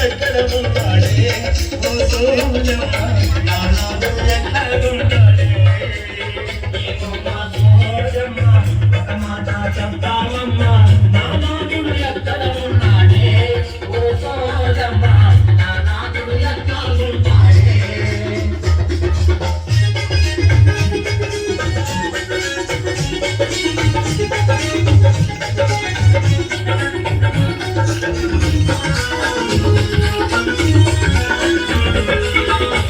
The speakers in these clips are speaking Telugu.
ఎక్కడ ఉంటాడే ఓ సోజమ్మ నానాడు ఎక్కడ ఉంటాడే ఒక మాట చెప్తావమ్మా నానాడు ఎక్కడ ఉన్నాడే ఓ సోజమ్మ నానాడు ఎక్కడ ఉంటాడే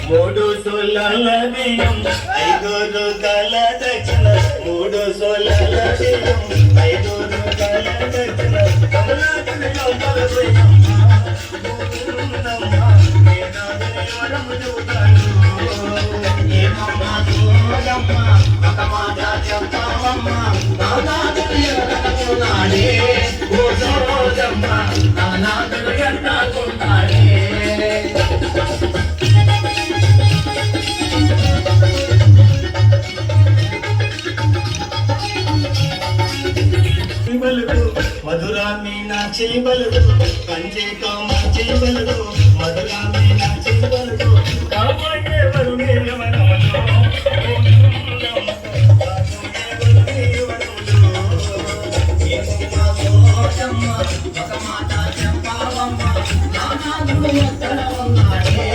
మూడు సోలాల బియ్యం ఐదోరు కాల దక్షిణ మూడు సోలాల బియ్యం ఐదోరు కాల దక్షిణ కమలాకుని లోపల ఏమమ్మా సోజమ్మ ఒక మాట చెప్తావమ్మా నానాదుడు ఎక్కడున్నాడే ఓ సోజమ్మ నానాదుడు ఎక్కడున్నాడే మధురా మీనాక్షి బలుడు కంచి కామాక్షి బలుడు మధురా మీనాక్షి బలుడు కాపాడే ఒక మాట చెప్పావమ్మా నానాదుడు ఎక్కడ ఉన్నాడే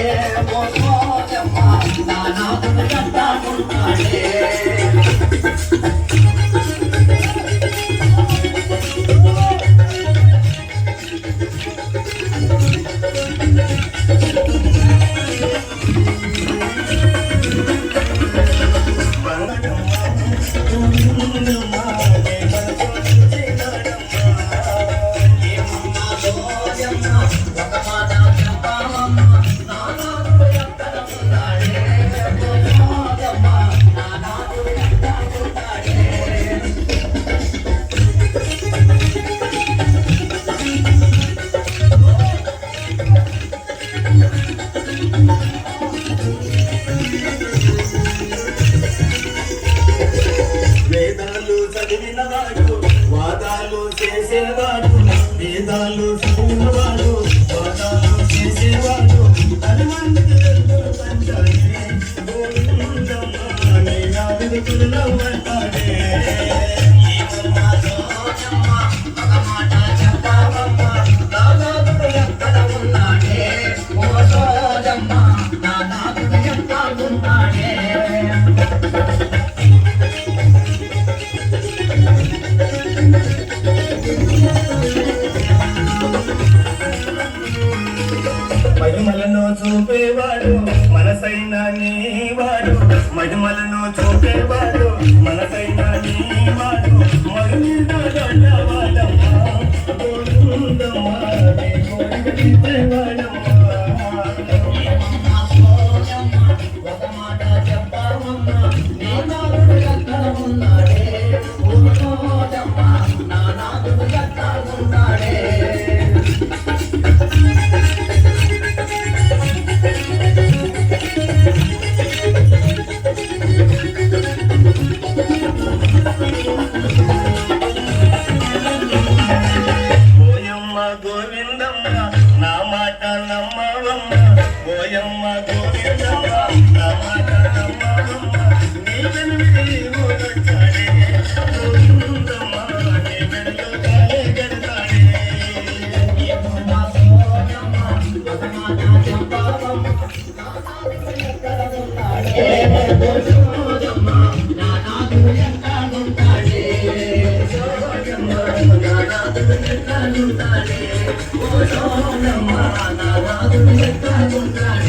ఓ సోజమ్మ నానాదుడు ఎక్కడ ఉన్నాడే వేదాలు చదివినవాడు వాదాలు చేసేవాడు వేదాలు చదివినవాడు వాదాలు చేసేవాడు హనుమంతుడు పంచాలి మహిమలను చూపేవాడు మనసైన నీవాడు మహిమలను చూపేవాడు మనసైన నీవాడు ఒక మాట చెప్పావమ్మా నానాదుడు ఎక్కడ ఉన్నాడే ఓ సోజమ్మ నానాదుడు ఎక్కడ ఉన్నాడే గోవిందమ్మ నా మాట నమ్మవమ్మ ఓయమ్మ గోవిందమ్మ నా మాట నమ్మవమ్మ నీ వెనుకని వచ్చాడే గోవిందమ్మ నీ వెనుకలే గడతాడే ఏమమ్మ సోజమ్మ ఒక మాట చెప్పవమ్మ నానాదుడు ఎక్కడ ఉన్నాడే ఓ సోజమ్మ నానాదుడు ఎక్కడ ఉంటాడే సోజమ్మ నానాదుడు ఎక్కడ ఉంటాడే ఓ సోజమ్మ నానాదుడు ఎక్కడ ఉంటాడే